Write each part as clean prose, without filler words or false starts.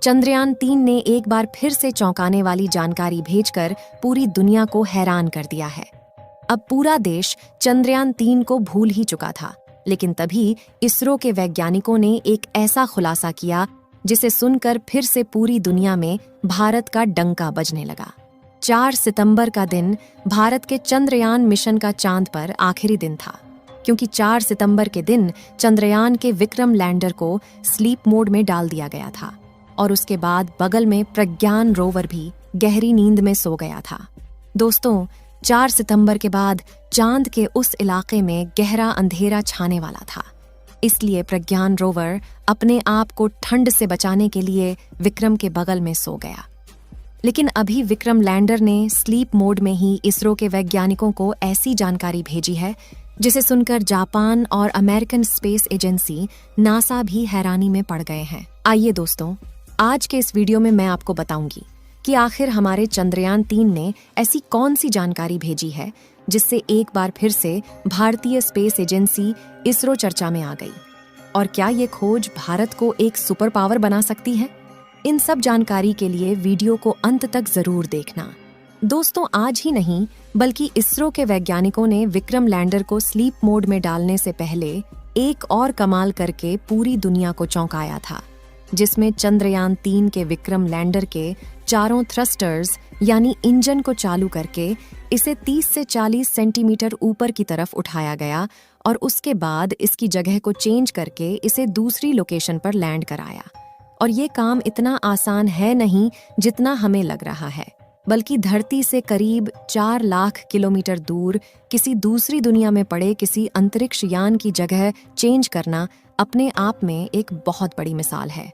चंद्रयान-3 ने एक बार फिर से चौंकाने वाली जानकारी भेजकर पूरी दुनिया को हैरान कर दिया है। अब पूरा देश चंद्रयान-3 को भूल ही चुका था, लेकिन तभी इसरो के वैज्ञानिकों ने एक ऐसा खुलासा किया जिसे सुनकर फिर से पूरी दुनिया में भारत का डंका बजने लगा। 4 सितंबर का दिन भारत के चंद्रयान मिशन का चांद पर आखिरी दिन था, क्योंकि 4 सितंबर के दिन चंद्रयान के विक्रम लैंडर को स्लीप मोड में डाल दिया गया था और उसके बाद बगल में प्रज्ञान रोवर भी गहरी नींद में सो गया था। दोस्तों, 4 सितंबर के बाद चांद के उस इलाके में गहरा अंधेरा छाने वाला था, इसलिए प्रज्ञान रोवर अपने आप को ठंड से बचाने के लिए विक्रम के बगल में सो गया। लेकिन अभी विक्रम लैंडर ने स्लीप मोड में ही इसरो के वैज्ञानिकों को ऐसी जानकारी भेजी है जिसे सुनकर जापान और अमेरिकन स्पेस एजेंसी नासा भी हैरानी में पड़ गए हैं। आइए दोस्तों, आज के इस वीडियो में मैं आपको बताऊंगी कि आखिर हमारे चंद्रयान-3 ने ऐसी कौन सी जानकारी भेजी है जिससे एक बार फिर से भारतीय स्पेस एजेंसी इसरो चर्चा में आ गई, और क्या ये खोज भारत को एक सुपर पावर बना सकती है। इन सब जानकारी के लिए वीडियो को अंत तक जरूर देखना। दोस्तों, आज ही नहीं बल्कि इसरो के वैज्ञानिकों ने विक्रम लैंडर को स्लीप मोड में डालने से पहले एक और कमाल करके पूरी दुनिया को चौंकाया था, जिसमें चंद्रयान-3 के विक्रम लैंडर के चारों थ्रस्टर्स यानी इंजन को चालू करके इसे 30 से 40 सेंटीमीटर ऊपर की तरफ उठाया गया और उसके बाद इसकी जगह को चेंज करके इसे दूसरी लोकेशन पर लैंड कराया। और ये काम इतना आसान है नहीं जितना हमें लग रहा है, बल्कि धरती से करीब 4 लाख किलोमीटर दूर किसी दूसरी दुनिया में पड़े किसी अंतरिक्ष यान की जगह चेंज करना अपने आप में एक बहुत बड़ी मिसाल है।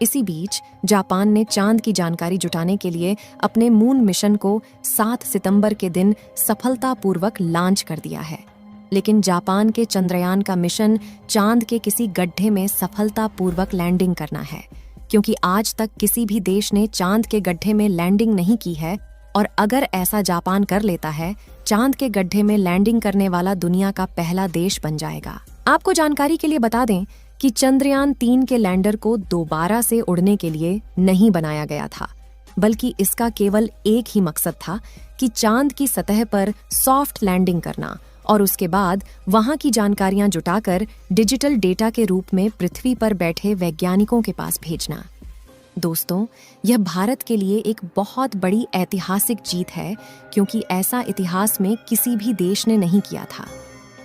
इसी बीच जापान ने चांद की जानकारी जुटाने के लिए अपने मून मिशन को 7 सितंबर के दिन सफलतापूर्वक लॉन्च कर दिया है। लेकिन जापान के चंद्रयान का मिशन चांद के किसी गड्ढे में सफलतापूर्वक लैंडिंग करना है, क्योंकि आज तक किसी भी देश ने चांद के गड्ढे में लैंडिंग नहीं की है, और अगर ऐसा जापान कर लेता है, चांद के गड्ढे में लैंडिंग करने वाला दुनिया का पहला देश बन जाएगा। आपको जानकारी के लिए बता दें कि चंद्रयान-3 के लैंडर को दोबारा से उड़ने के लिए नहीं बनाया गया था, बल्कि इसका केवल एक ही मकसद था कि चांद की सतह पर सॉफ्ट लैंडिंग करना और उसके बाद वहां की जानकारियां जुटाकर डिजिटल डेटा के रूप में पृथ्वी पर बैठे वैज्ञानिकों के पास भेजना। दोस्तों, यह भारत के लिए एक बहुत बड़ी ऐतिहासिक जीत है, क्योंकि ऐसा इतिहास में किसी भी देश ने नहीं किया था।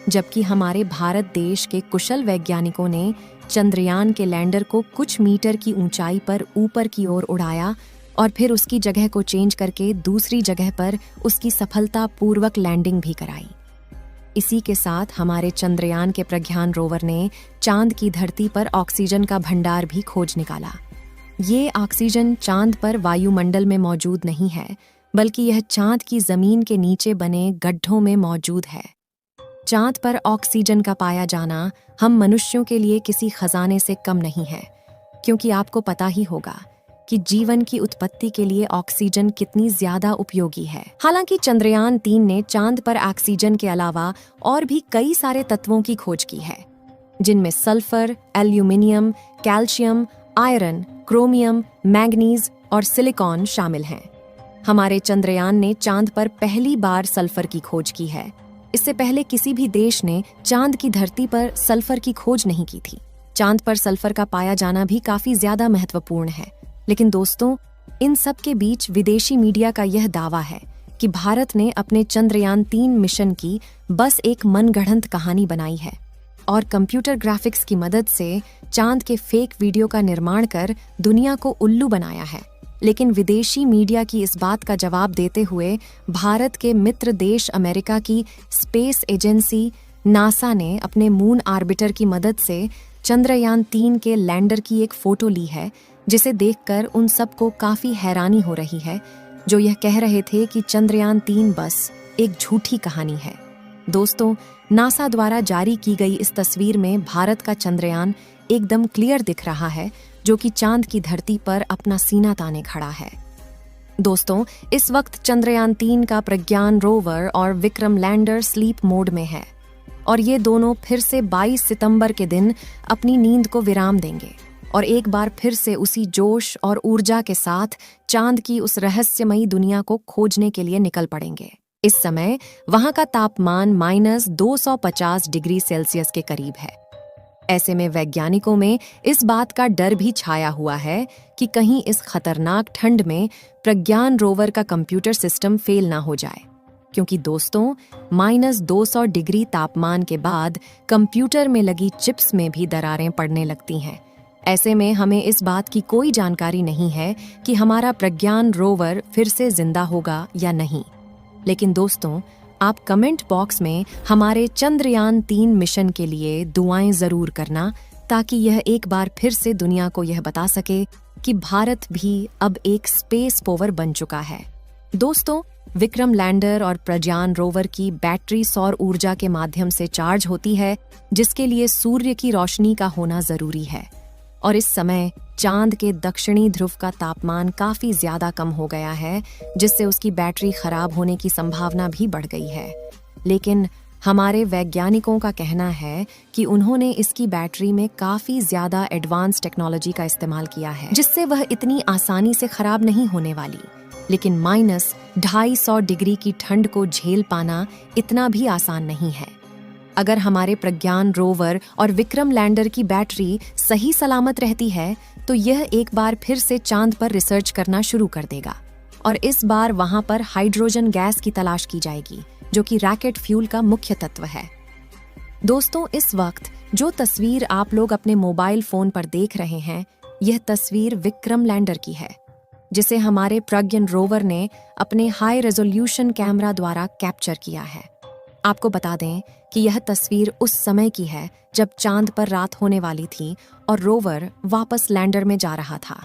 जबकि हमारे भारत देश के कुशल वैज्ञानिकों ने चंद्रयान के लैंडर को कुछ मीटर की ऊंचाई पर ऊपर की ओर उड़ाया और फिर उसकी जगह को चेंज करके दूसरी जगह पर उसकी सफलतापूर्वक लैंडिंग भी कराई। इसी के साथ हमारे चंद्रयान के प्रज्ञान रोवर ने चांद की धरती पर ऑक्सीजन का भंडार भी खोज निकाला। ये ऑक्सीजन चांद पर वायुमंडल में मौजूद नहीं है, बल्कि यह चांद की जमीन के नीचे बने गड्ढों में मौजूद है। चांद पर ऑक्सीजन का पाया जाना हम मनुष्यों के लिए किसी खजाने से कम नहीं है, क्योंकि आपको पता ही होगा कि जीवन की उत्पत्ति के लिए ऑक्सीजन कितनी ज्यादा उपयोगी है। हालांकि चंद्रयान-3 ने चांद पर ऑक्सीजन के अलावा और भी कई सारे तत्वों की खोज की है, जिनमें sulphur, aluminium, calcium, iron, chromium, manganese और सिलिकॉन शामिल हैं। हमारे चंद्रयान ने चांद पर पहली बार सल्फर की खोज की है। इससे पहले किसी भी देश ने चांद की धरती पर सल्फर की खोज नहीं की थी। चांद पर सल्फर का पाया जाना भी काफी ज्यादा महत्वपूर्ण है। लेकिन दोस्तों, इन सब के बीच विदेशी मीडिया का यह दावा है कि भारत ने अपने चंद्रयान-3 मिशन की बस एक मनगढ़ंत कहानी बनाई है और कंप्यूटर ग्राफिक्स की मदद से चांद के फेक वीडियो का निर्माण कर दुनिया को उल्लू बनाया है। लेकिन विदेशी मीडिया की इस बात का जवाब देते हुए भारत के मित्र देश अमेरिका की स्पेस एजेंसी नासा ने अपने मून ऑर्बिटर की मदद से चंद्रयान-3 के लैंडर की एक फोटो ली है, जिसे देखकर उन सबको काफी हैरानी हो रही है, जो यह कह रहे थे कि चंद्रयान-3 बस एक झूठी कहानी है। दोस्तों, नासा द्वारा जारी की गई इस तस्वीर में भारत का चंद्रयान एकदम क्लियर दिख रहा है, जो कि चांद की धरती पर अपना सीना ताने खड़ा है। दोस्तों, इस वक्त चंद्रयान-3 का प्रज्ञान रोवर और विक्रम लैंडर स्लीप मोड में है और ये दोनों फिर से 22 सितंबर के दिन अपनी नींद को विराम देंगे। और एक बार फिर से उसी जोश और ऊर्जा के साथ चांद की उस रहस्यमयी दुनिया को खोजने के लिए निकल पड़ेंगे। इस समय वहां का तापमान -250 डिग्री सेल्सियस के करीब है। ऐसे में वैज्ञानिकों में इस बात का डर भी छाया हुआ है कि कहीं इस खतरनाक ठंड में प्रज्ञान रोवर का कंप्यूटर सिस्टम फेल ना हो जाए, क्योंकि दोस्तों -200 डिग्री तापमान के बाद कंप्यूटर में लगी चिप्स में भी दरारें पड़ने लगती हैं। ऐसे में हमें इस बात की कोई जानकारी नहीं है कि हमारा प्रज्ञान रोवर फिर से जिंदा होगा या नहीं। लेकिन दोस्तों, आप कमेंट बॉक्स में हमारे चंद्रयान 3 मिशन के लिए दुआएं जरूर करना, ताकि यह एक बार फिर से दुनिया को यह बता सके कि भारत भी अब एक स्पेस पावर बन चुका है। दोस्तों, विक्रम लैंडर और प्रज्ञान रोवर की बैटरी सौर ऊर्जा के माध्यम से चार्ज होती है, जिसके लिए सूर्य की रोशनी का होना जरूरी है। और इस समय चांद के दक्षिणी ध्रुव का तापमान काफी ज्यादा कम हो गया है, जिससे उसकी बैटरी खराब होने की संभावना भी बढ़ गई है। लेकिन हमारे वैज्ञानिकों का कहना है कि उन्होंने इसकी बैटरी में काफी ज्यादा एडवांस टेक्नोलॉजी का इस्तेमाल किया है, जिससे वह इतनी आसानी से खराब नहीं होने वाली। लेकिन -250 डिग्री की ठंड को झेल पाना इतना भी आसान नहीं है। अगर हमारे प्रज्ञान रोवर और विक्रम लैंडर की बैटरी सही सलामत रहती है, तो यह एक बार फिर से चांद पर रिसर्च करना शुरू कर देगा, और इस बार वहां पर हाइड्रोजन गैस की तलाश की जाएगी, जो कि रॉकेट फ्यूल का मुख्य तत्व है। दोस्तों, इस वक्त जो तस्वीर आप लोग अपने मोबाइल फोन पर देख रहे हैं, यह तस्वीर विक्रम लैंडर की है, जिसे हमारे प्रज्ञान रोवर ने अपने हाई रेजोल्यूशन कैमरा द्वारा कैप्चर किया है। आपको बता दें कि यह तस्वीर उस समय की है जब चांद पर रात होने वाली थी और रोवर वापस लैंडर में जा रहा था।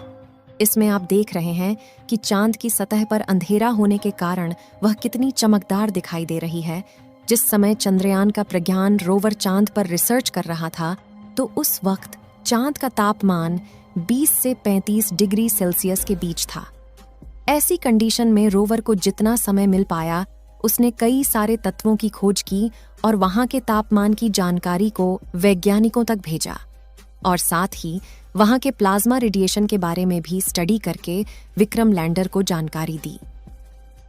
इसमें आप देख रहे हैं कि चांद की सतह पर अंधेरा होने के कारण वह कितनी चमकदार दिखाई दे रही है। जिस समय चंद्रयान का प्रज्ञान रोवर चांद पर रिसर्च कर रहा था, तो उस वक्त चांद का तापमान 20 से 35 डिग्री सेल्सियस के बीच था। ऐसी कंडीशन में रोवर को जितना समय मिल पाया, उसने कई सारे तत्वों की खोज की और वहां के तापमान की जानकारी को वैज्ञानिकों तक भेजा, और साथ ही वहां के प्लाज्मा रेडिएशन के बारे में भी स्टडी करके विक्रम लैंडर को जानकारी दी।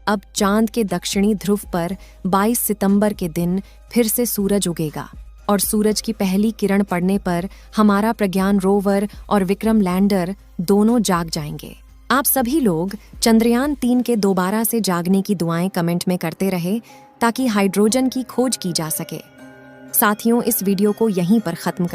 अब चांद के दक्षिणी ध्रुव पर 22 सितंबर के दिन फिर से सूरज उगेगा, और सूरज की पहली किरण पड़ने पर हमारा प्रज्ञान रोवर और विक्रम लैंडर दोनों जाग जाएंगे। आप सभी लोग चंद्रयान 3 के दोबारा से जागने की दुआएं कमेंट में करते रहे, ताकि हाइड्रोजन की खोज की जा सके। साथियों, इस वीडियो को यहीं पर खत्म कर